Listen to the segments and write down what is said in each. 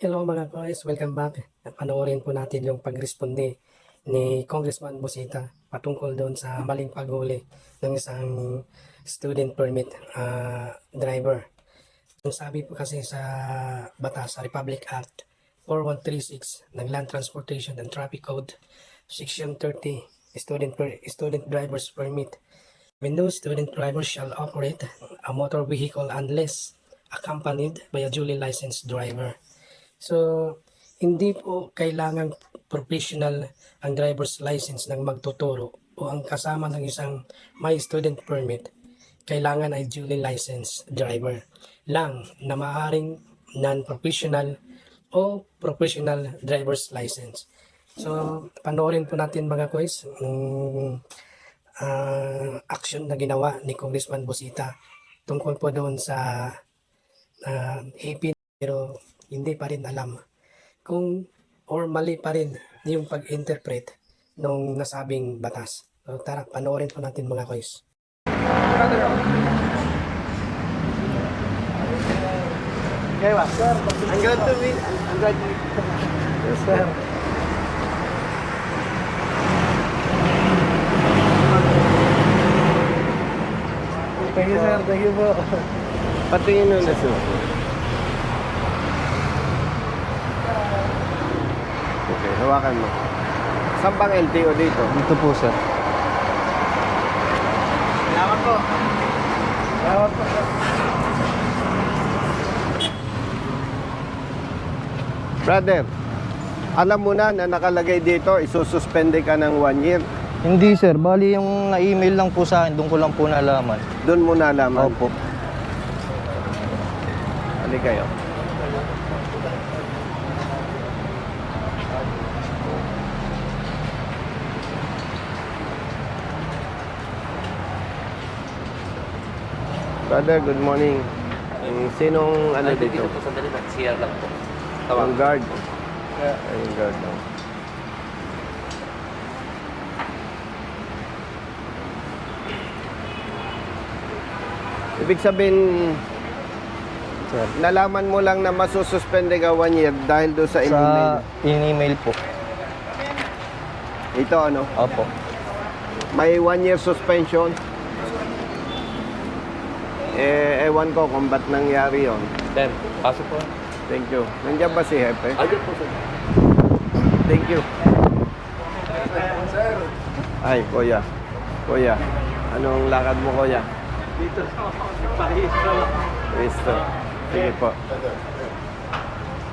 Hello mga guys, welcome back. Panoorin po natin yung pagresponde ni Congressman Busita patungkol doon sa maling paghuli ng isang student permit driver. Yung sabi po kasi sa batas, sa Republic Act 4136 ng Land Transportation and Traffic Code, Section 30, Student Driver's Permit. When no student driver shall operate a motor vehicle unless accompanied by a duly licensed driver. So, hindi po kailangang professional ang driver's license ng magtuturo o ang kasama ng isang may student permit. Kailangan ay duly licensed driver lang na maaaring non-professional o professional driver's license. So, panoorin po natin mga guys action na ginawa ni Congressman Busita tungkol po doon sa AP, pero hindi pa rin alam kung or mali pa rin yung pag-interpret ng nasabing batas. So, tara, panoorin po natin mga guys. Okay, what? Sir, I'm glad to meet. I'm glad to meet. Yes, sir. Thank you, sir. Thank you po. Patingin nun na sir. Okay, hawakan mo. Saan bang LTO dito? Dito po, sir. Salamat po. Salamat po, sir. Brother, alam mo na nakalagay dito, isususpende ka ng 1 year. Hindi, sir. Bali yung na-email lang po sa akin. Doon ko lang po nalaman. Doon mo nalaman. Opo. Hali kayo. Brother, good morning. Sinong ano dito? Dito po sandali lang, CR lang po. Yung guard. Yung guard lang. Ibig sabihin, Sir. nalaman mo lang na masususpende ka 1 year dahil doon sa email. Sa in-email po. Ito ano? Opo. May 1 year suspension. Ewan ko kung ba't nangyari yon. Sir, pasok po. Thank you. Nandiyan ba si Hepe? Ayun po sir. Thank you. Ay, kuya. Kuya, anong lakad mo, kuya? Dito. Pakihistro. Listo. Sige po.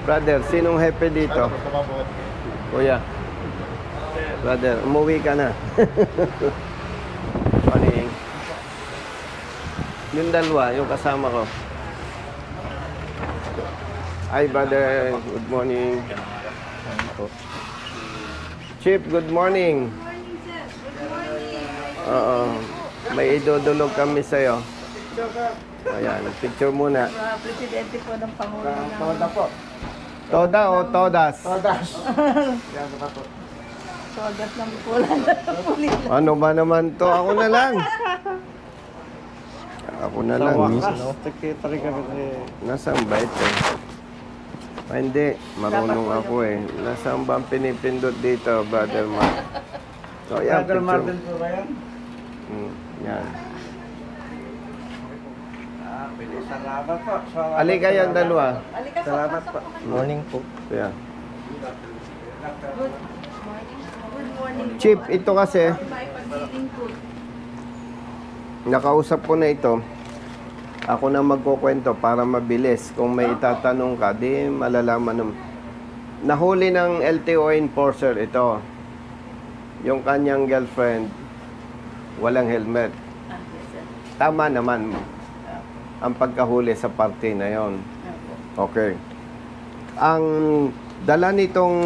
Brother, sinong Hepe dito? Kuya. Brother, umuwi ka na. Morning. Yung dalawa, yung kasama ko. Hi, brother. Good morning. Chief, good morning. Good morning, sir. Good morning. Oo. May idudulog kami sa'yo. Ayan, picture muna. Presidente po ng Pangulo ng... po. Toda o todas? Todas. Yan pa po. Sodas ng pulan. Ano ba naman to? Ako na lang. Ako na lang. Secretary kami ni... Nasaan ba ito? Ah, hindi. Marunong ako eh. Nasaan ba ang pinipindot dito, Brother Mark? So, yan, Brother picture. Martin po ba yan? Yan. Salamat po. Ali kayo ang dalawa. Halika po, Salamat pasok po. po. Morning po. Yan. Good morning. Good morning. Chief, ito kasi, May pagdiling po. nakausap ko na ito. Ako na magkukwento para mabilis. Kung may itatanong ka, di malalaman. Nahuli ng LTO enforcer ito. Yung kanyang girlfriend, walang helmet. Ah, yes, sir. Tama naman ang pagkahuli sa party na yon. Okay. Ang dala nitong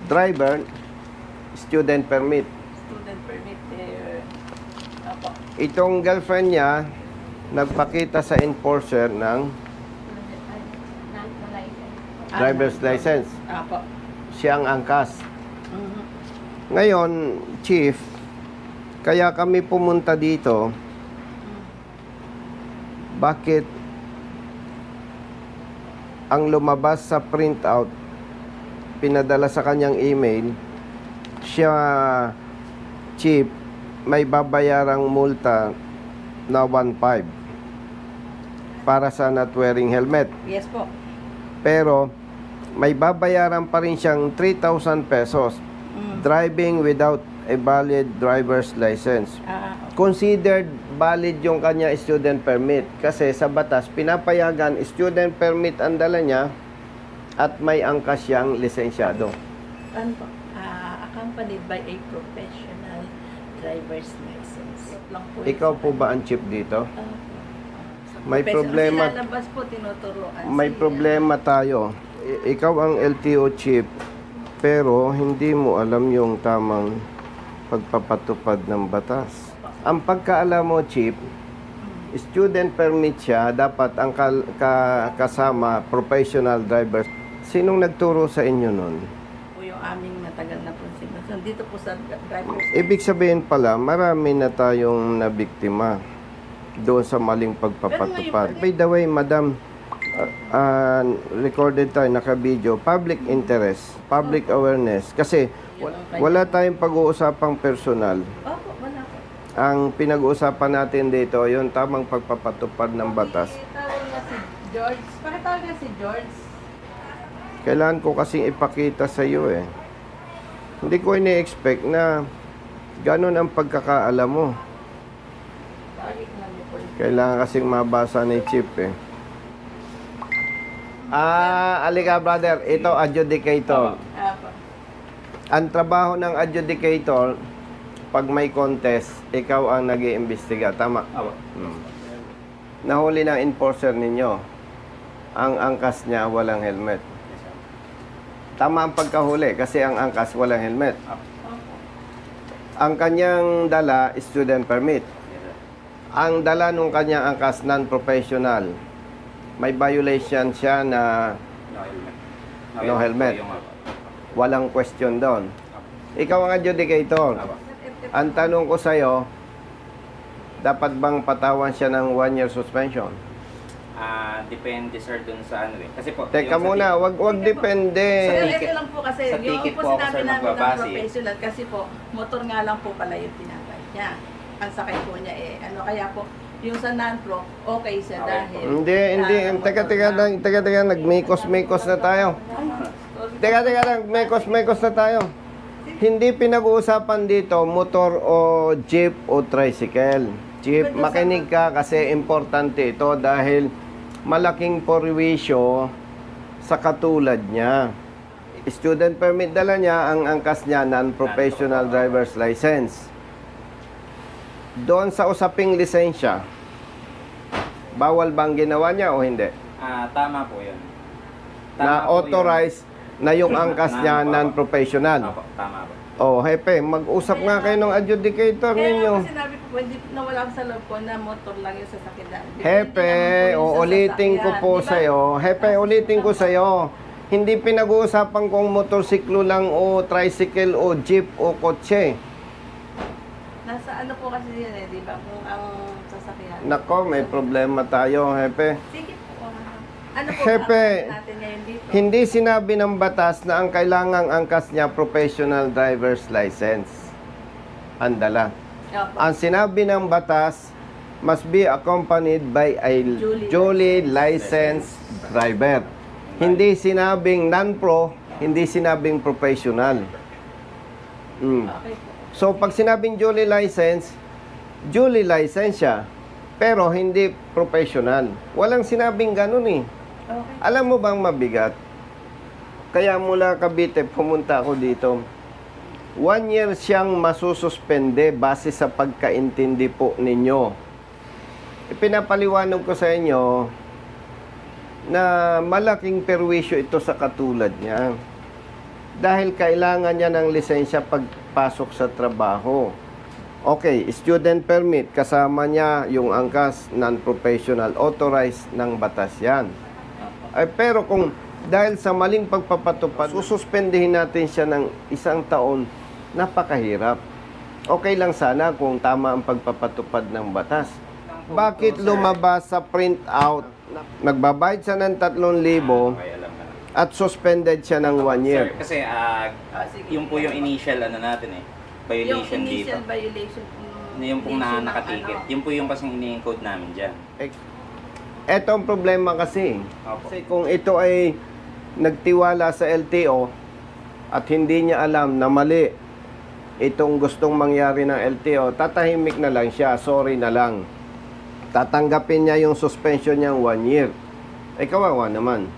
driver, student permit. Student permit. Apo. Itong girlfriend niya, nagpakita sa enforcer ng driver's license. Apo. Siya ang angkas. Ngayon, Chief, kaya kami pumunta dito, bakit ang lumabas sa printout, pinadala sa kanyang email, siya, chief, may babayarang multa na 1.5 para sa not wearing helmet. Yes po. Pero may babayaran pa rin siyang 3,000 pesos driving without a valid driver's license. Considered valid yung kanya student permit kasi sa batas pinapayagan student permit ang dala niya at may angkas siyang lisensyado. Ano po? Accompanied by a professional driver's license. Lang po yun. Ikaw po ba ang chief dito? May Professional. problema. Kasi lalabas po, tinuturuan May sila. problema tayo. Ikaw ang LTO chief, pero hindi mo alam yung tamang pagpapatupad ng batas. Ang pagkaalam mo, chief, student permit siya, dapat ang kasama professional driver. Sinong nagturo sa inyo nun? Po yung aming matagal na po sinusunod. Dito po sa driver's Ibig sabihin pala, marami na tayong nabiktima doon sa maling pagpapatupad. By the way, madam, recorded tayo, naka-video, public interest, public awareness. Kasi wala tayong pag-uusapang personal. Opo, wala po. Ang pinag-uusapan natin dito, yung tamang pagpapatupad ng batas. Pakitawag nga si George. Pakitawag nga si George. Kailangan ko kasing ipakita sa iyo eh. Hindi ko ini-expect na ganun ang pagkakaalam mo. Kailangan kasing mabasa ni Chief eh. Alika brother, ito adjudicator. Apo. Ang trabaho ng adjudicator, pag may contest, ikaw ang nag-iimbestiga. Tama? Nahuli ng enforcer ninyo. Ang angkas niya walang helmet. Tama ang pagkahuli kasi ang angkas walang helmet. Ang kanyang dala, student permit. Ang dala nung kanyang angkas, non-professional. May violation siya na no helmet. Walang question doon. Ikaw ang adjudicator. Ang tanong ko sa'yo, dapat bang patawan siya ng 1-year suspension? Depende sir dun sa ano eh. Kasi po, Teka yung sa muna, wag depende. Sir, ticket- ito lang po kasi, sa yung ticket po po ako, sinabi sir, namin ng magbabase. professional kasi po, motor nga lang po pala yung tinatay niya. Ang sakay po niya ano, kaya po, yung sa non-pro, okay siya dahil... Hindi. Teka, nagmekos-mekos na tayo. Teka, nagmekos-mekos na tayo. Hindi pinag-uusapan dito motor o jeep o tricycle. Jeep, makinig ka kasi importante ito dahil malaking porwisyo sa katulad niya. Student permit dala niya, ang angkas niya non-professional driver's license. Doon sa usaping lisensya, bawal bang ginawa niya o hindi? Tama po yun. Na authorized na yung angkas niya non-professional. Opo, tama po. Oh, hepe, mag-usap nga kayo ng adjudicator Kaya ninyo. nga po sinabi ko, hindi nawala ko sa loob ko na motor lang yung sasakyan. Hepe, uulitin ko po sa'yo. Hepe, ulitin ko sa'yo. Hindi pinag-uusapan kung motorsiklo lang o tricycle o jeep o kotse. Nasa ano po kasi yun di ba? Kung ang sasakyan. Nako, may problema tayo, hepe. Sige po. Ano po Hepe, natin ngayon dito? hindi sinabi ng batas na ang kailangang angkas niya professional driver's license. Ang dala. Opo. Ang sinabi ng batas must be accompanied by a duly licensed driver. Hindi sinabing non-pro, hindi sinabing professional. Okay po. So, pag sinabing duly licensed siya, pero hindi professional. Walang sinabing ganun eh. Okay. Alam mo bang mabigat? Kaya mula Cavite, pumunta ako dito. 1 year siyang masususpende base sa pagkaintindi po ninyo. Ipinapaliwanag ko sa inyo na malaking perwisyo ito sa katulad niya. Dahil kailangan niya ng lisensya pagpasok sa trabaho. Okay, student permit, kasama niya yung angkas, non-professional, authorized ng batas yan. Pero kung dahil sa maling pagpapatupad, sususpendihin natin siya ng 1 taon, napakahirap. Okay lang sana kung tama ang pagpapatupad ng batas. Bakit lumabas sa printout Nagbabayad siya ng 3,000 Okay, alam na lang. at suspended siya ng 1 year. Sir, kasi Sige. yung po yung initial ano natin eh. Yung Violation dito. initial violation Yung pong issue ng nakatikit. Yung po yung kasing ini-encode namin dyan. Ito ang problema kasi. Opo. Kasi kung ito ay nagtiwala sa LTO at hindi niya alam na mali itong gustong mangyari ng LTO, tatahimik na lang siya, sorry na lang. Tatanggapin niya yung suspension niyang 1 year. Ay, kawawa naman.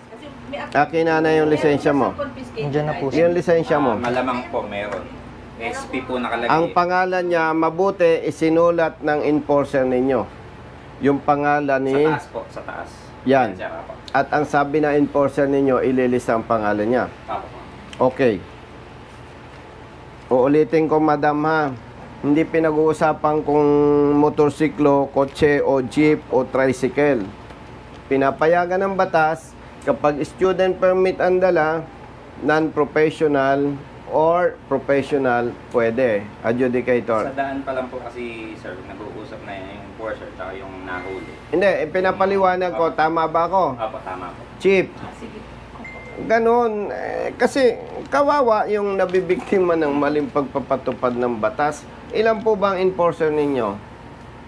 Kasi may Akin na yung lisensya mo. Nandiyan na po Yung lisensya mo. Malamang po meron. SP po nakalagay. Ang pangalan niya, mabuti, isinulat ng enforcer ninyo. Yung pangalan sa ni... taas po, sa taas. Yan. Sir, apo. At ang sabi ng enforcer ninyo, ililista ang pangalan niya. Apo. Okay. Uulitin ko, madam, ha. Hindi pinag-uusapan kung motorsiklo, kotse, o jeep, o tricycle. Pinapayagan ng batas, kapag student permit ang dala, non-professional or professional, pwede. Adjudicator. Sa daan pa lang po kasi, sir, nag-uusap na yung enforcer at yung nahuli. Hindi, pinapaliwanag ko. Tama ba ako? Apo, tama po. Chief, Sige. ganon. Kasi kawawa yung nabibiktima ng maling pagpapatupad ng batas. Ilan po bang enforcer ninyo?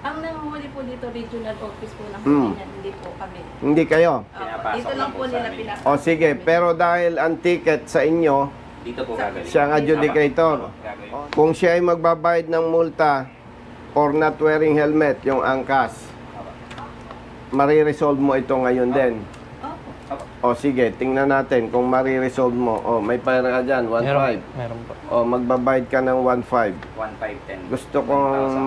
Ang nanguhuli po dito, regional office po ng Hmm. Pilipinas, hindi po kami. Hindi kayo? Pinapasok Dito lang lang po po sa nila amin. pinapasok. O sige, pero dahil ang ticket sa inyo, Dito po gagawin. siya ang adjudicator. Apo, gagawin. Kung siya ay magbabayad ng multa for not wearing helmet, yung angkas, Apo. mariresolve mo ito ngayon din. Opo. Apo. O sige, tingnan natin kung mariresolve mo. O, may pera ka dyan, 1.5. Meron po. O, magbabayad ka ng 1.5. 1,510. Gusto kong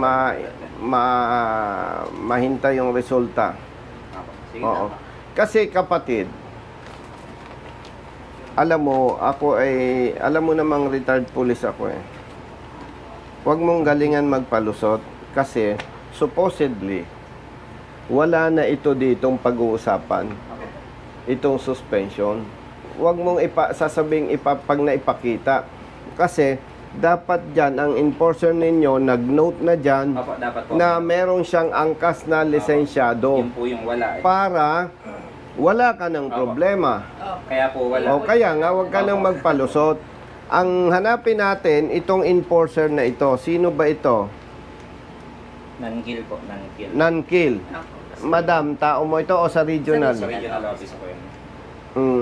mahintay yung resulta. Apo. Sige. Oo. Kasi kapatid, alam mo, alam mo namang retired police ako eh. Huwag mong galingan magpalusot kasi supposedly, wala na ito ditong pag-uusapan. Apo. Itong suspension. Huwag mong sasabing pag naipakita. Kasi, dapat dyan, ang enforcer ninyo, nag-note na dyan Apo, dapat po. na meron siyang angkas na lisensyado Yun po yung wala eh. para wala ka ng problema. Kaya po wala. O kaya nga, huwag ka nang magpalusot. Ang hanapin natin, itong enforcer na ito. Sino ba ito? Nangkil po, nangkil. Non-kill. Opo. Madam, tao mo ito o sa regional? Sa regional office po yun.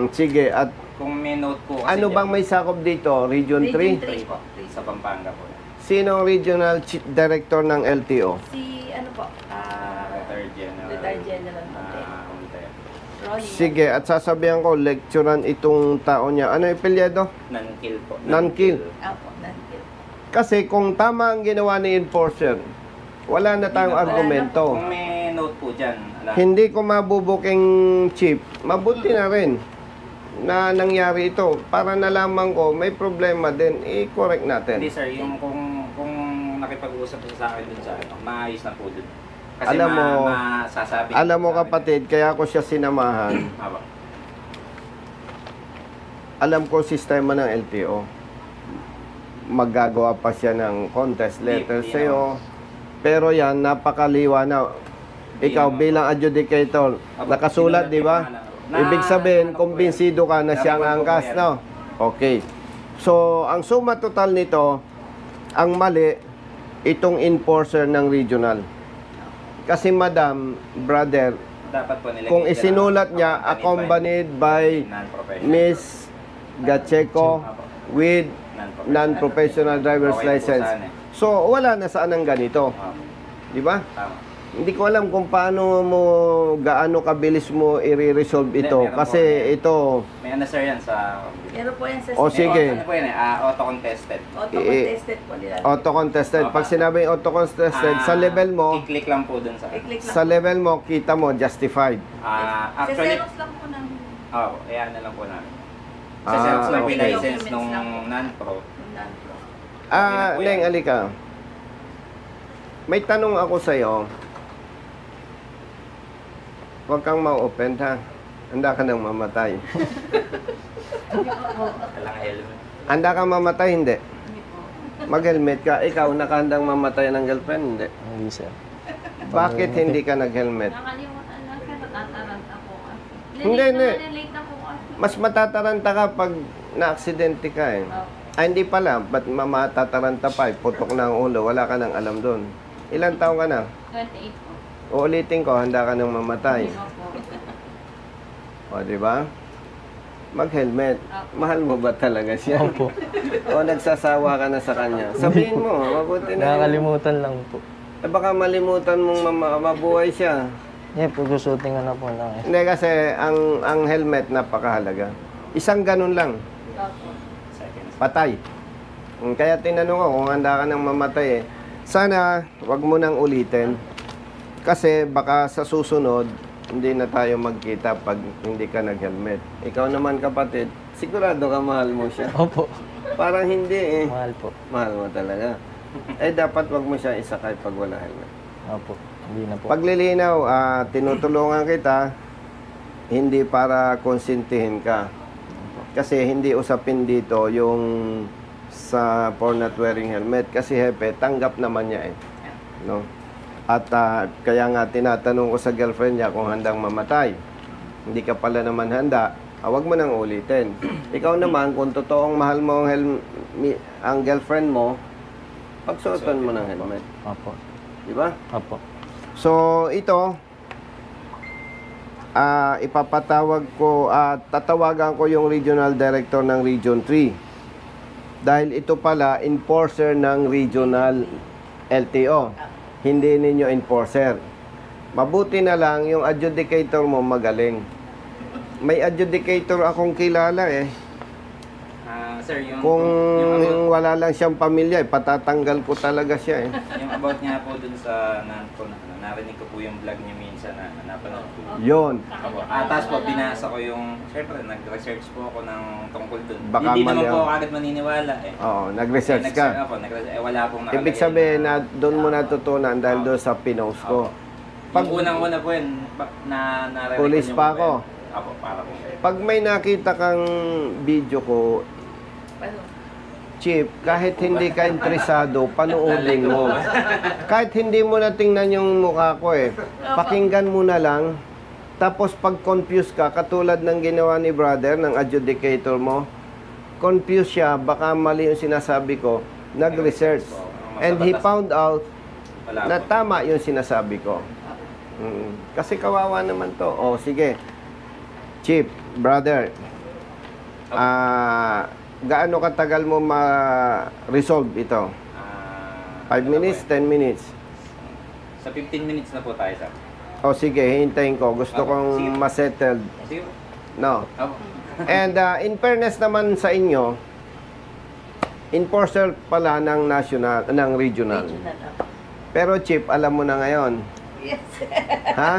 Sige, at Kung may note po kasi ano dyan, bang may sakop dito? Region 3? Region 3 po, sa Pampanga po. Sino ang regional chief director ng LTO? Si ano po? Retired General. Retired General Monte. Monte. Ronnie. Sige, at sasabihan ko, lecturean itong tao niya. Ano yung apelyido? Nangkil po. Nangkil. Opo, nangkil. Kasi kung tama ang ginawa ni enforcer, wala na tayong Wala na argumento. Kung may note po dyan, alam. Hindi ko mabubuking chief, mabuti na rin na nangyari ito. Para nalaman ko, may problema din, i-correct natin. Hindi sir, yung kung nakipag-usap siya sa akin dun sa ano, maayos na po dun. Kasi Alam mo, masasabi Alam mo sa akin. kapatid, kaya ko siya sinamahan. Apo. Alam ko sistema ng LTO. Maggagawa pa siya ng contest letter Hindi sa'yo. Pero yan, napakaliwa na. Ikaw Hindi bilang adjudicator, Apo, nakasulat, sinulat di yung ba? pangalan. Ibig sabihin, Ano po kumbinsido ka na yan? siyang Narinig ko po angkas, yan. no? Okay. So, ang suma total nito, ang mali, itong enforcer ng regional. Kasi madam, brother, Dapat po nilagay kung dyan isinulat ang niya, accompanied by non-professional. Miss Gacheco Apo. with non-professional driver's Okay po license. sana eh. So, wala na saan ang ganito. Apo. Di ba? Tama. Hindi ko alam kung paano mo, gaano kabilis mo i-resolve ito. Meron po. Kasi ito, May ano sir yan sa... Meron po yan sa O, May sige. Ano po yan eh, auto-contested. auto-contested po nila. auto-contested. Pag sinabing auto-contested, sa level mo, I-click lang po dun sa... I-click lang. sa level mo, kita mo, justified. Sa Actually, Xerox lang po namin. ayan na lang po namin. Sa Ah, Xerox lang po yung okay. license nung Documents lang po. non-pro. Yung non-pro. Okay Neng, na po yan. alika. May tanong ako sa'yo. Huwag kang ma-open, ha? Handa ka nang mamatay. Kailangan helmet. Handa kang mamatay, hindi? Mag-helmet ka. Ikaw, nakahandang mamatay ng girlfriend, hindi? Hindi, sir. Bakit hindi ka nag-helmet? Nakalimutan lang sir, tataranta Hindi, hindi. Late na po kasi. Mas matataranta ka pag na-aksidente ka eh. Ay, hindi pala. Ba't matataranta pa eh? Putok na ang ulo. Wala ka nang alam doon. Ilan taong ka na? 28 po. Uulitin ko, handa ka nang mamatay. Opo. O, di ba? Mag-helmet. Mahal mo ba talaga siya? Opo. O nagsasawa ka na sa kanya? Sabihin mo, mabuti na. Nakakalimutan lang po. Eh baka malimutan mong mabuhay siya. Yeah, pag-shooting na po lang eh. Hindi kasi ang helmet napakahalaga. Isang ganun lang, Opo. Seconds. patay. Kaya tinanong ko kung handa ka nang mamatay eh. Sana wag mo nang ulitin. Kasi baka sa susunod, hindi na tayo magkita pag hindi ka nag-helmet. Ikaw naman kapatid, sigurado ka mahal mo siya. Opo. Parang hindi eh. Mahal po. Mahal mo talaga. Eh dapat wag mo siya isakay pag wala helmet. Opo. Hindi na po. Paglilinaw, tinutulungan kita hindi para konsentihin ka. Kasi hindi usapin dito yung sa for not wearing helmet. Kasi hepe, tanggap naman niya eh. No? At kaya nga tinatanong ko sa girlfriend niya kung handang mamatay. Hindi ka pala naman handa, wag mo nang ulitin. Ikaw naman, kung totoong mahal mo ang girlfriend mo, pagsuotan mo ng helmet. Opo. Di ba? Opo. So, ito, ipapatawag ko, tatawagan ko yung regional director ng Region 3. Dahil ito pala, enforcer ng regional LTO. Hindi ninyo enforcer. Mabuti na lang yung adjudicator mo magaling. May adjudicator akong kilala eh. Sir, yung Kung about, wala lang siyang pamilya, patatanggal ko talaga siya eh. yung about nga po dun sa nanpo, narinig ko po yung vlog niya minsan na napanood ko. Yon. Tapos po, binasa ko yung, syempre, nag-research po ako ng tungkol dun. Baka Hindi mali naman po ako. ako agad maniniwala eh. Oo, nag-research ka. Ako, wala pong nakalagay. Ibig sabihin na doon mo natutunan dahil doon sa pinost ko. Pag unang-una po yun, narinig Police niyo pa po ako. yun. Apo, para po. Pag may nakita kang video ko, Chip, kahit hindi ka interesado, panuodin mo. Kahit hindi mo na tingnan yung mukha ko eh. Pakinggan mo na lang. Tapos pag confused ka, katulad ng ginawa ni brother, ng adjudicator mo, confused siya, baka mali yung sinasabi ko, nag-research. And he found out Wala na po. tama yung sinasabi ko. Kasi kawawa naman to. O sige, Chip, brother, gaano katagal mo ma-resolve ito? 5 minutes, 10 minutes? Sa 15 minutes na po tayo, sir. O sige, hintayin ko. Gusto Sige. kong ma-settled. Sige po. No. Apo. And in fairness naman sa inyo, enforcer pala ng national, ng regional. Pero Chip, alam mo na ngayon. Yes. Ha?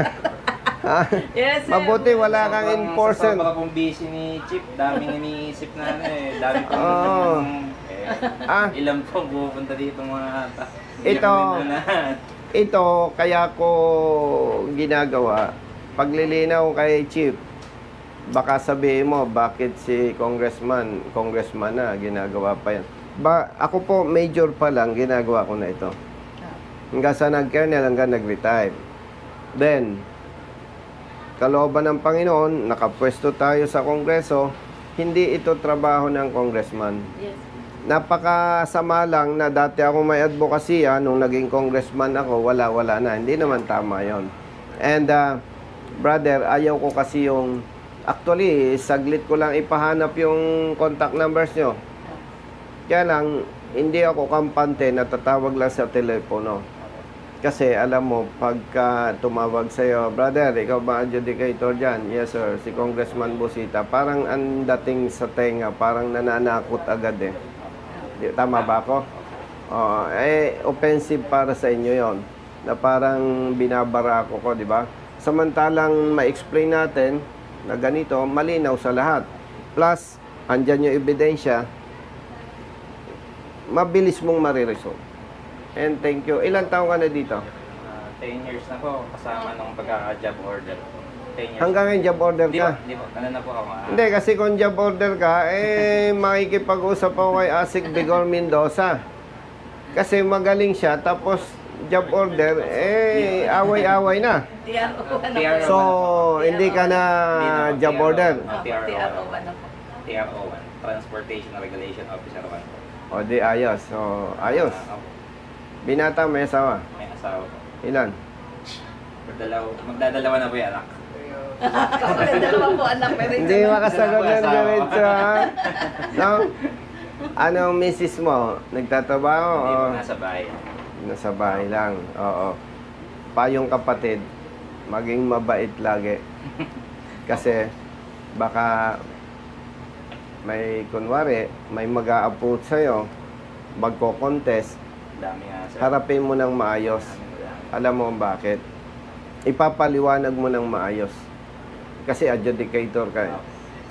Ha? Yes, sir. Mabuti wala kang enforcer. Sa sobrang pong busy ni Chip, daming iniisip na dami pong Oo. Ah. ilan pong pupunta dito mga Ito. Ito, kaya ko ginagawa. Paglilinaw kay Chief, baka sabihin mo, bakit si congressman na, ginagawa pa yan. Ako po, major pa lang, ginagawa ko na ito. Hanggang sa nag-kernel, hanggang nag-retire. Then, kalooban ng Panginoon, nakapwesto tayo sa Kongreso, hindi ito trabaho ng congressman. Yes. Napakasama lang na dati ako may advokasya, nung naging congressman ako, wala na. Hindi naman tama yon. And, brother, ayaw ko kasi yung, actually, saglit ko lang ipahanap yung contact numbers nyo. Kaya lang, hindi ako kampante na tatawag lang sa telepono. Kasi alam mo, pagka tumawag sa'yo, brother, ikaw ba adjudicator dyan? Yes sir, si Congressman Busita. Parang ang dating sa tenga, parang nananakot agad eh. Tama ba ako? Offensive para sa inyo yon, na parang binabara ko, di ba? Samantalang ma-explain natin na ganito, malinaw sa lahat. Plus, andyan yung ebidensya, mabilis mong mariresolve. And thank you. Ilan taon ka na dito? 10 years na po, kasama nung pagkaka-job order. 10 years. Hanggang ngayon job order Hindi ka? po, hindi po. Ano na po ako? Hindi, kasi kung job order ka, makikipag-usap ako kay Asik Bigor Mendoza. Kasi magaling siya, tapos job order, away-away na. TRO ano TRO. po. So, hindi ka na job order. TRO ano po. TRO1, Transportation Regulation Officer 1 po. O di ayos. So, ayos. Opo. Binata, may asawa. May asawa po. Ilan? Magdadalawa na po yung anak. Kasi dalawa po anak, pero Hindi makasagot ng diretso, ha? No? Anong misis mo? Nagtatrabaho? Hindi O po nasa bahay. nasa bahay lang? Oo. Payong kapatid, maging mabait lagi. Kasi, baka may kunwari, may mag-a-approach sa'yo, magko-contest, Dami nga sir. harapin mo ng maayos. Alam mo bakit? Ipapaliwanag mo ng maayos. Kasi adjudicator ka. Eh.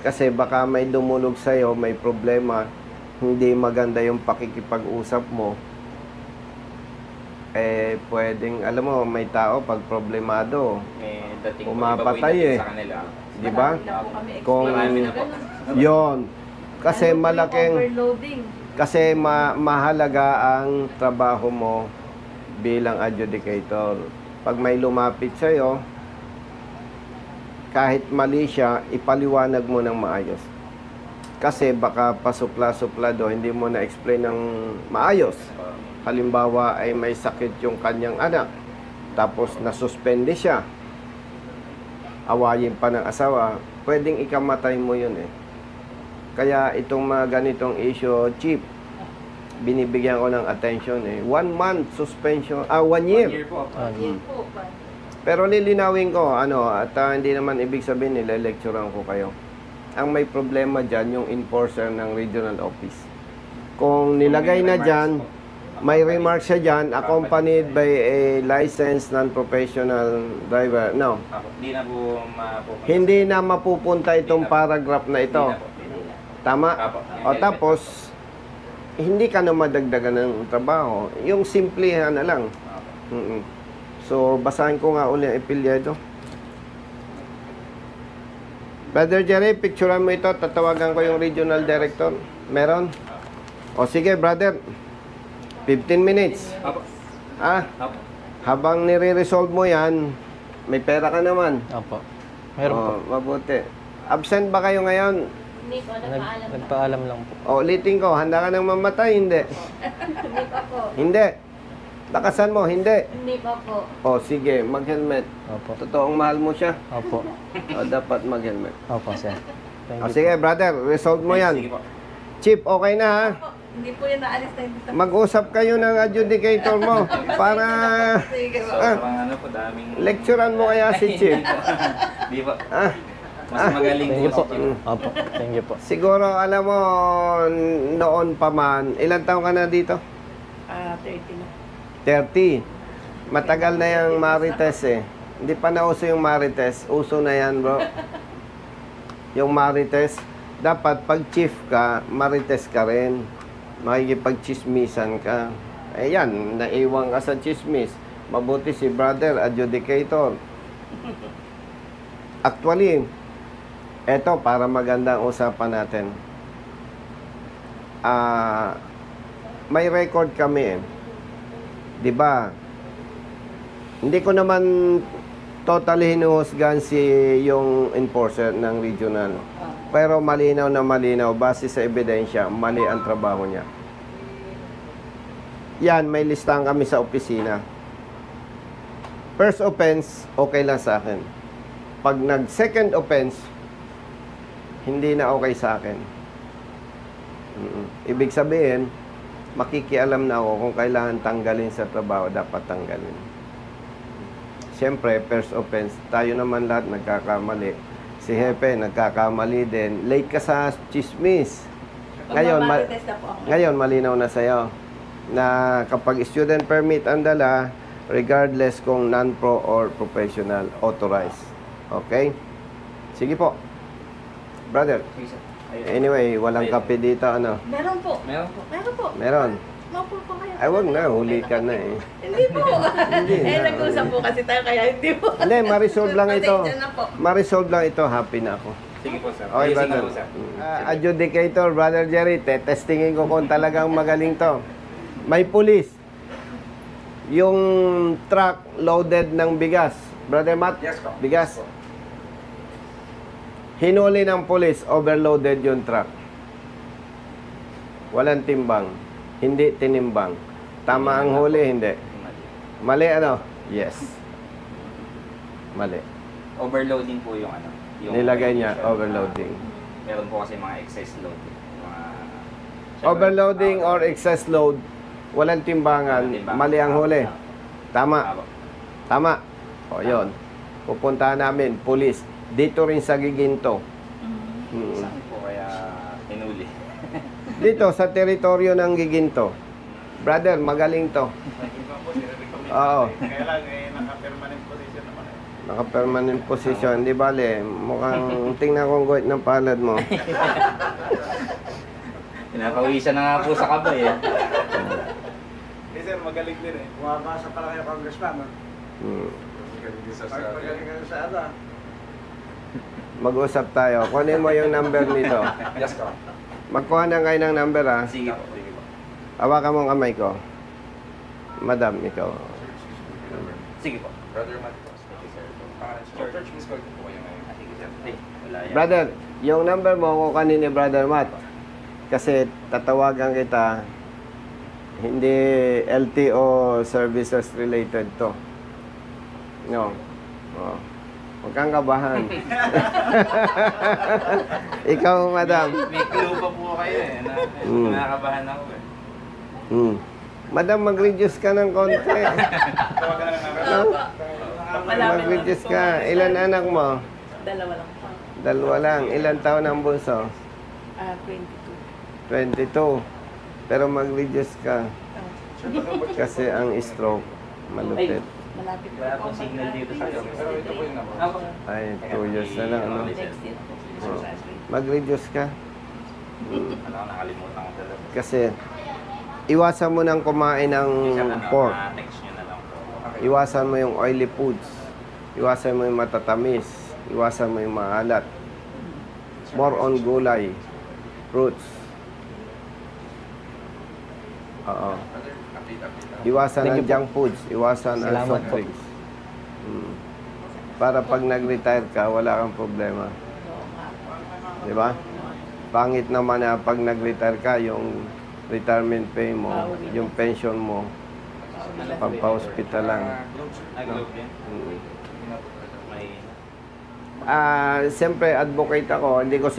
Kasi baka may dumulog sa'yo, may problema, hindi maganda yung pakikipag-usap mo, pwedeng, alam mo, may tao pag problemado, May dating Pumapatay iba po yung dating eh. sa kanila. di ba? Marami na po kami Kung- Marami na po. Yon. Kasi Ano po yung malaking, overloading. kasi mahalaga ang trabaho mo bilang adjudicator. Pag may lumapit sa'yo, kahit mali siya, ipaliwanag mo ng maayos. Kasi baka pasupla-suplado, hindi mo na-explain ng maayos. Halimbawa ay may sakit yung kanyang anak, tapos nasuspende siya, awayin pa ng asawa, pwedeng ikamatay mo yun eh. Kaya itong mga ganitong issue, chief, binibigyan ko ng attention eh. 1 month suspension, 1 1 year. year po. Yan po. Pero lilinawin ko, at hindi naman ibig sabihin nile-lecturean ko kayo. Ang may problema dyan, yung enforcer ng regional office. Kung nilagay na dyan, may remarks siya dyan, accompanied by a licensed non-professional driver. No, Hindi na po mapupunta. hindi na mapupunta itong paragraph na ito. Hindi na po. Hindi na. Tama? Apo. O tapos, hindi ka na madagdagan ng trabaho. Yung simplihan na lang. Apo. Mm-mm. So, basahin ko nga uli ang epilyedo. Brother Jerry, picturean mo ito. Tatawagan ko yung regional director. Meron? O sige, brother. 15 minutes. Apo. Ah, Apo. habang nire-resolve mo yan, may pera ka naman. Opo. Meron po. Mabuti. Absent ba kayo ngayon? Hindi po, nagpaalam na. Nagpaalam lang po. O, ulitin ko. Handa ka nang mamatay? Hindi. Hindi pa po. Hindi. Lakasan mo. Hindi. Hindi pa po. O, sige. Mag-helmet. Opo. Totoong mahal mo siya. Opo. O, dapat mag-helmet. Opo, sir. Thank O, you. sige, brother. Resolve mo yan. Sige po. Chief, okay na ha? Hindi po yan naalis na hindi sa... Mag-usap kayo ng adjudicator mo para Sige po. Sobrang ano po, daming... lecturean mo kaya si Chief. Di po. Ah, Mas magaling Thank you po po. si Chief. Opo. Thank you po. siguro, alam mo, noon pa man, ilang taon ka na dito? 30 na. 30. Matagal na yung Marites eh. Hindi pa nauso yung Marites. Uso na yan, bro. Yung Marites. Dapat pag chief ka, Marites ka rin. Makikipag-chismisan ka. Ayan, naiwan ka sa chismis. Mabuti si brother, adjudicator. Actually, eto para magandang usapan natin. May record kami eh. 'Di ba? Hindi ko naman totally hinuhusgan yung enforcer ng regional. Pero malinaw na malinaw, base sa ebidensya, mali ang trabaho niya. Yan, may listahan kami sa opisina. First offense, okay lang sa akin. Pag nag-second offense, hindi na okay sa akin. Ibig sabihin, makikialam na ako kung kailangan tanggalin sa trabaho, dapat tanggalin. Siyempre, first offense, tayo naman lahat nagkakamali. Si Hepe, nagkakamali din. Late ka sa chismis. Ngayon, Magmamarites na po ako. ngayon malinaw na sa'yo na kapag student permit ang dala, regardless kung non-pro or professional, authorized. Okay? Sige po. Brother, Sige, sir. Ayun. anyway, walang kape dito, ano? Meron po. Meron po. Meron po. Meron. Maupo po kayo. Ay, wag na, huli ka na eh. Hindi po. Hindi na. Nag-usap po kasi tayo kaya hindi po. Hindi, ma-resolve lang ito. Pasensya na po. Ma-resolve lang ito, happy na ako. Sige po, sir. Okay, Ayusin brother. ko po, sir. Adjudicator, Brother Jerry, testingin ko kung talagang magaling to. May pulis. Yung truck loaded ng bigas. Brother Matt? Yes, po. Bigas. Hinuli ng police, overloaded yung truck. Walang timbang. Hindi tinimbang. Tama ang huli, hindi. Mali ano? Yes. Mali. Overloading po yung ano. Yung Nilagay niya, condition. overloading. Meron po kasi mga excess load. Mga... Overloading or excess load, walang timbangan, Walang timbangan. mali ang huli. Tama. Apo. Tama. O, yun. Pupuntahan namin, police. Dito rin sa Giginto. Mm. Saan po kaya hinuli? Dito, sa teritoryo ng Giginto. Brother, magaling to. Oo. Kaya lang, naka-permanent position naman eh. Naka-permanent position. Di bale, mukhang tingnan kong guhit ng palad mo. Pinapawisan na nga po sa kabay eh. Hindi sir, magaling din eh. Bumabasa pala kayo, Congressman. No? Mm. Magaling kayo sa ano. Mag-usap tayo. Kunin mo yung number nito. Yes, ko. Magkuha na kayo ng number, ha? Sige po, sige po. Hawakan mo ang kamay ko. Madam, ikaw. Sige po. Brother Matt po. Thank you, sir. Church, miss call po kayo ngayon. Sige, sir. Wala yan. Brother, yung number mo kukuha ni Brother Matt. Kasi tatawagan kita, hindi LTO services related to. No. Oh. Huwag kang kabahan. Ikaw, madam. May clue pa po kayo eh. Nakakabahan ako eh. Hmm. Madam, mag-reduce ka ng konti. Tawagan na lang namin. No? Malapit Mag-reduce na po. ka. Ilan anak mo? Dalawa lang po. Dalawa lang. Ilan taon ang bunso? 22. 22. Pero mag-reduce ka. Kasi ang stroke, malupit. Malapit Wala po pong signal dito sa iyo. Pero ito po yung number. Ako. Ay, 2 years na lang, no? Next year. Oh. Mag-reduce ka. Ano ako nakalimutan ko talaga. Kasi, iwasan mo nang kumain ng pork. Text nyo na lang po. Iwasan mo yung oily foods. Iwasan mo yung matatamis. Iwasan mo yung maalat. More on gulay. Fruits. Oo. Iwasan ang junk foods. Iwasan ang Salamat soft po. drinks. Mm. Para pag nag-retire ka, wala kang problema. Di ba? Pangit naman na pag nag-retire ka, yung retirement pay mo, yung pension mo, pampa-hospital lang. Nag-loop yun. Mm. May... Siyempre advocate ako, hindi ko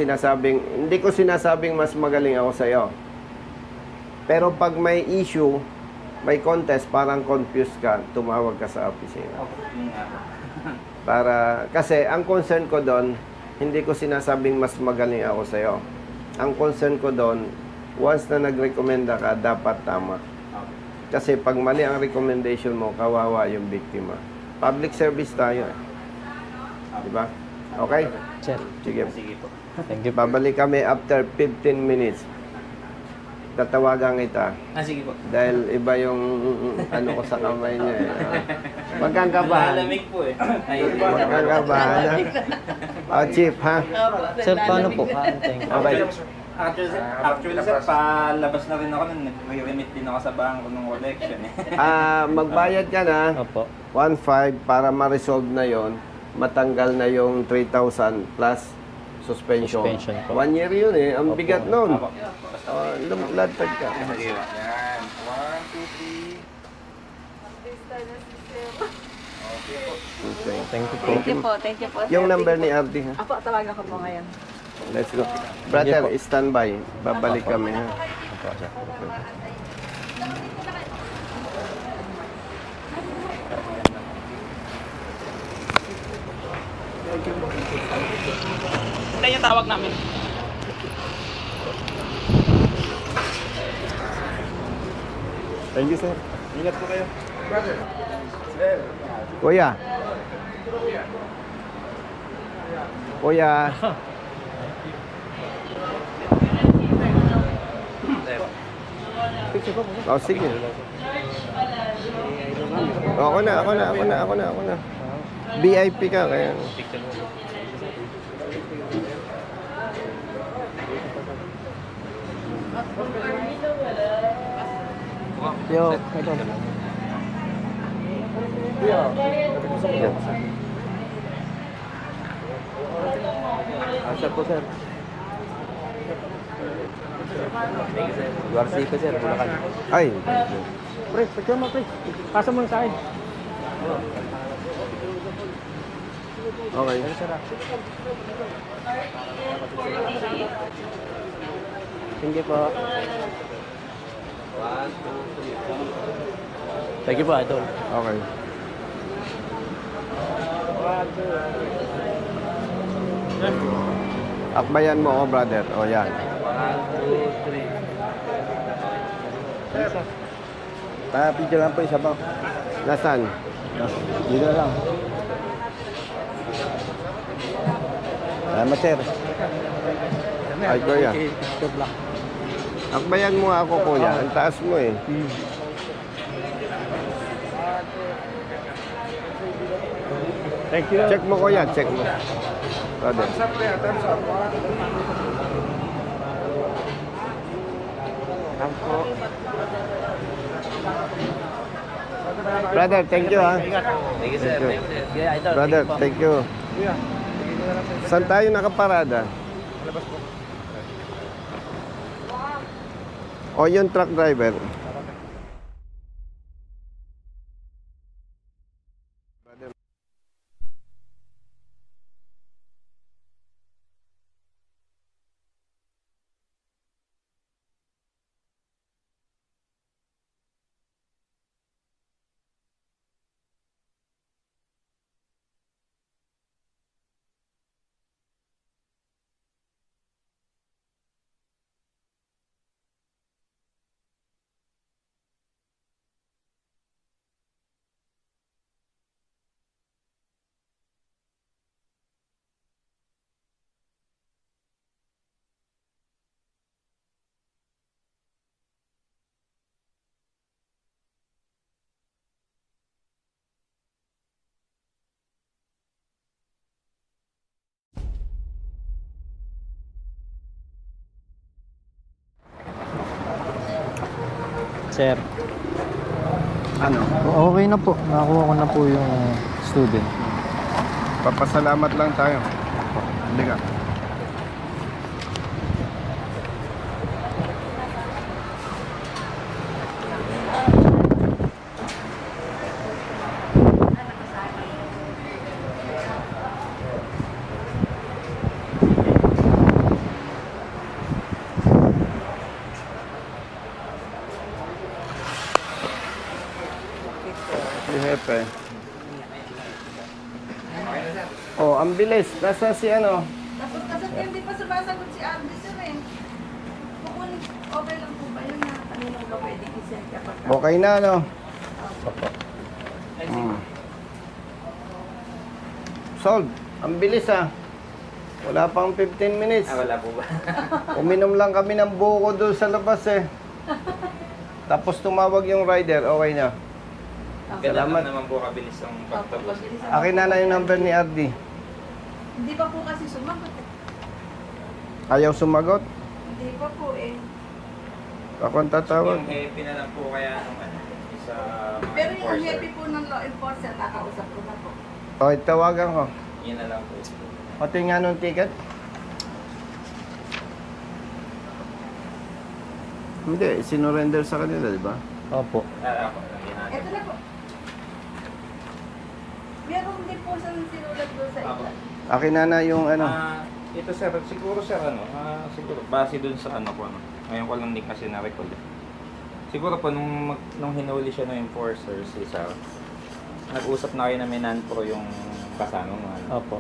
sinasabing mas magaling ako sa iyo. Pero pag may issue, may contest, parang confused ka, tumawag ka sa opisina. Yun nga po. Kasi ang concern ko doon, hindi ko sinasabing mas magaling ako sa iyo. Ang concern ko doon, once na nagrekomenda ka, dapat tama. Kasi pag mali ang recommendation mo, kawawa yung biktima. Public service tayo eh. Di ba? Okay? Sir, Sige. Sige po. thank you po. Babalik kami after 15 minutes. Tatawagan kita. Sige po. Dahil iba yung ano ko sa kamay niya eh. Wag kang kabahan. Malamig po eh. Ay, Wag kang kabahan, ha? Chief, ha? Sir, paano po? Thank you. Okay. Actually, sir, palabas na rin ako nun. Nag-remit din ako sa bangko ng collection eh. Magbayad ka na, Opo. 1.5 para ma-resolve na yon, matanggal na yung 3,000 plus suspension. Suspension po. 1 year yun eh. Ang Opo. bigat nun. Apo. Latag ka. Sige po. Yan. 1, 2, 3. Okay. Thank you po. Thank you po. Yung number ni Artie, ha? Apo, tawagan ko po ngayon. Let's go. Brother, standby. Babalik kami, ha? Opo, sir. Wala yung tawag namin. Thank you, sir. Ingat po kayo. Kuya. Kuya. Oh, sige. Ako na. VIP ka kaya. Yo, ito. Sir po, sir. Garcia, sir. Bulacan. Ay, Pre, picture mo, pre. Pasa mo sa akin. okay. Thank you po. Thank you po, idol. Okay. Akbayan mo ako, brother. O, yan. 1, 2, 3. Picture lang po, isa pa. Nasaan? Dito na lang. Salamat, sir. Ay, kuya. Good luck. Akbayan mo ako, kuya. Ang taas mo eh. Thank you. Check mo, kuya. Check mo. Brother. Thumbs up kaya, thumbs up. Brother, thank you, ha. Thank you, sir. Thank you. Thank you, sir. Yeah, idol. Brother, Thank you po. thank you. Saan tayo nakaparada? O yung truck driver. Sir. Ano? Okay na po. Nakakuha ko na po yung student. Papasalamat lang tayo. Hindi ka. Si Hepe. Oh, ang bilis. Nasa si ano? Tapos kasi hindi pa sumasagot si Andy sir eh. Kukunin, okay lang po ba yun na kanina ba pwede i-send kapag Okay na, no? Solved. Ang bilis, ah. Wala pang 15 minutes. Wala po ba? Uminom lang kami ng buko doon sa labas, eh. Tapos tumawag yung rider. Okay na. Ganda Salamat. naman po kabilis ang pagtapos. Akin na yung number ni RD. Hindi pa po kasi sumagot eh. Ayaw sumagot. Hindi pa po eh. Ako ang tatawag. Yung happy na lang po kaya nung ano, isa Pero yung happy po ng law enforcer, nakausap ko na po. Okay, tawagan ko. Yun na lang po. Pati nga nung ticket. Hindi, sinurrender sa kanila, di ba? Opo. Ako, lagyan natin. Ito na po. Meron din po sa sinulat doon sa Apo. ito. Akin na yung ano. Ito sir, siguro sir siguro base dun sa ano ko ano. Ngayon ko lang din kasi na-recall. Siguro po nung hinuli siya ng enforcer si Sir, nag-usap na kayo na may non-pro yung kasama mo. Ano? Opo.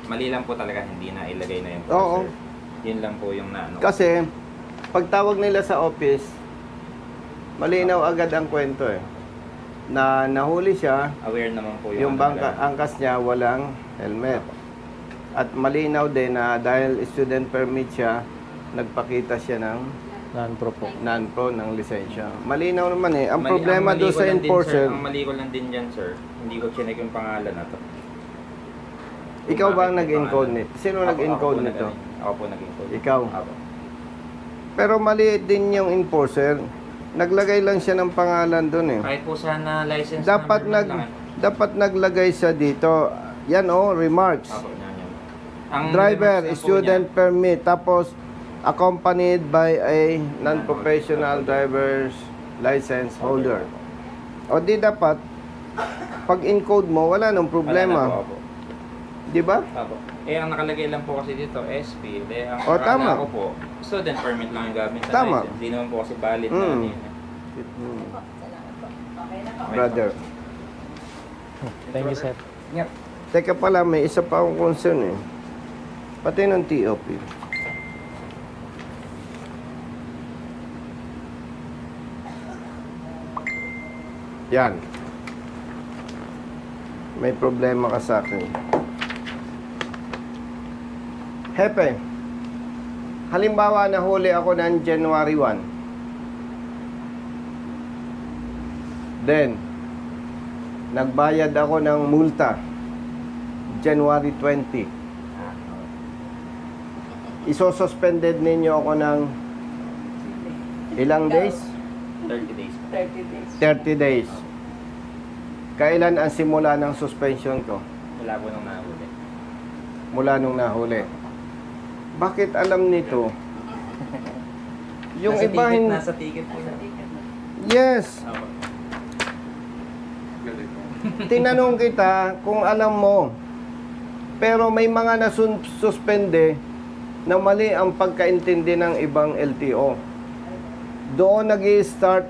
Mali lang po talaga, hindi na ilagay na yung Oo. enforcer. Yun lang po yung naano. Kasi, pagtawag nila sa office, malinaw agad ang kwento eh. Na nahuli siya, Aware naman po yung ano bangka, talaga. angkas niya walang helmet. At malinaw din na dahil student permit siya, nagpakita siya ng Non-pro po. non-pro ng lisensya. Malinaw naman eh. Ang Mali- problema mali doon ko sa lang din, enforcer, sir, ang mali ko lang din dyan, sir. Hindi ko chinek yung pangalan na to. ikaw ba ang Bakit may nag-encode pangalan? nito? Sino Ako nag-encode po nito? Ako po nag-encode. Ikaw? Ako. Pero mali din yung enforcer. Naglagay lang siya ng pangalan doon eh. Kahit po sana license Dapat number lang. dapat naglagay siya dito. Yan remarks. Apo, yan. Ang Driver, remarks na po student permit, tapos accompanied by a non-professional driver's license holder. O di dapat, pag encode mo, wala nang niya, wala na problema. po, apo. Di ba? Apo. Ang nakalagay lang po kasi dito, SP. Ang O, tama. ako po, student permit lang yung gamit sa Tama. license. Hindi naman po kasi valid na Mm. yun. Salamat po. Okay na po. Brother. Thank you, sir. Teka pala, may isa pa akong concern eh. Pati ng TOP. Yan. May problema ka sa akin. Hepe, halimbawa nahuli ako ng January 1. Then, nagbayad ako ng multa January 20. Iso-suspended ninyo ako ng ilang days? 30 days. 30 days. 30 days. Kailan ang simula ng suspension ko? Wala po nung nahuli. Mula nung nahuli. Bakit alam nito? Yung Nasa iba ticket, nasa ticket po. Yes. Apo. Tinanong kita kung alam mo. Pero may mga nasuspende na mali ang pagkaintindi ng ibang LTO. Doon nag-i-start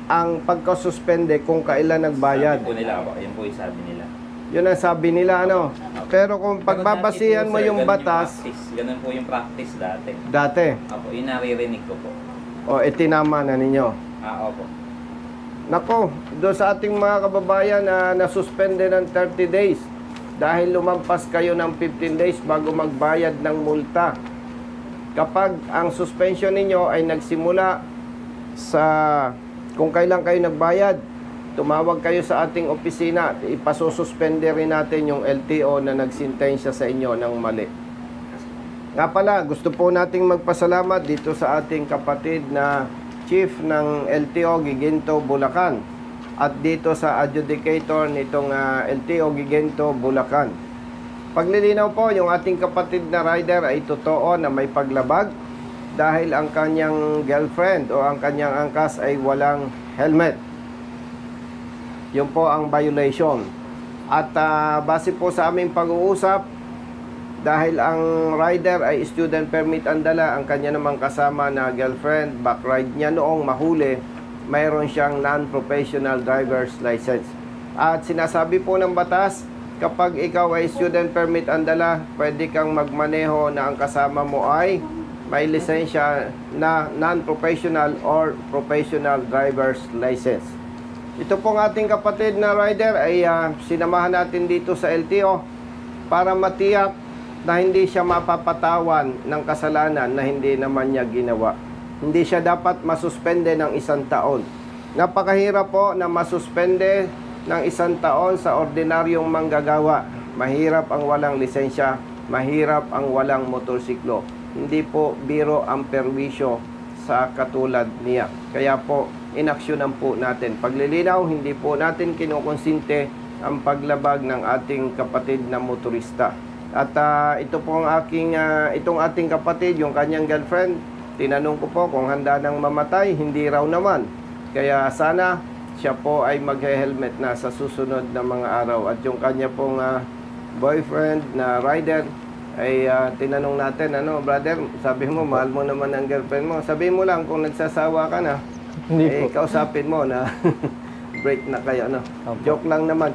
ang pagkasuspende kung kailan nagbayad. Sabi po nila ako, yun po yung sabi nila. Yun ang sabi nila, ano. Pero kung pagbabasihan mo yung batas, Ganun po yung practice dati. dati, Apo, yun naririnig ko po. o itinama na ninyo. Opo. Nako, doon sa ating mga kababayan na nasuspende ng 30 days dahil lumampas kayo ng 15 days bago magbayad ng multa. Kapag ang suspension ninyo ay nagsimula sa kung kailan kayo nagbayad, tumawag kayo sa ating opisina, ipasususpende rin natin yung LTO na nagsintensya sa inyo ng mali. Nga pala, gusto po nating magpasalamat dito sa ating kapatid na Chief ng LTO Giginto, Bulacan, at dito sa adjudicator nitong LTO Giginto, Bulacan. Paglilinaw po, yung ating kapatid na rider ay totoo na may paglabag dahil ang kanyang girlfriend o ang kanyang angkas ay walang helmet. Yun po ang violation. At base po sa aming pag-uusap, dahil ang rider ay student permit ang dala, ang kanya namang kasama na girlfriend, backride niya noong mahuli, mayroon siyang non-professional driver's license. At sinasabi po ng batas, kapag ikaw ay student permit ang dala, pwede kang magmaneho na ang kasama mo ay may lisensya na non-professional or professional driver's license. Ito pong ating kapatid na rider ay sinamahan natin dito sa LTO para matiyak na hindi siya mapapatawan ng kasalanan na hindi naman niya ginawa. Hindi siya dapat masuspende ng 1 taon. Napakahirap po na masuspende ng 1 taon sa ordinaryong manggagawa. Mahirap ang walang lisensya, mahirap ang walang motorsiklo. Hindi po biro ang perwisyo sa katulad niya. Kaya po, inaksyonan po natin. Paglilinaw, hindi po natin kinukonsinte ang paglabag ng ating kapatid na motorista. At ito po ang itong ating kapatid, yung kanyang girlfriend, tinanong ko po kung handa nang mamatay, hindi raw naman. Kaya sana siya po ay mag-helmet na sa susunod na mga araw. At yung kanya pong boyfriend na rider, ay tinanong natin, brother, sabi mo, mahal mo naman ang girlfriend mo. Sabi mo lang kung nagsasawa ka na, Hindi po. kausapin mo na break na kayo, Opo. Joke lang naman.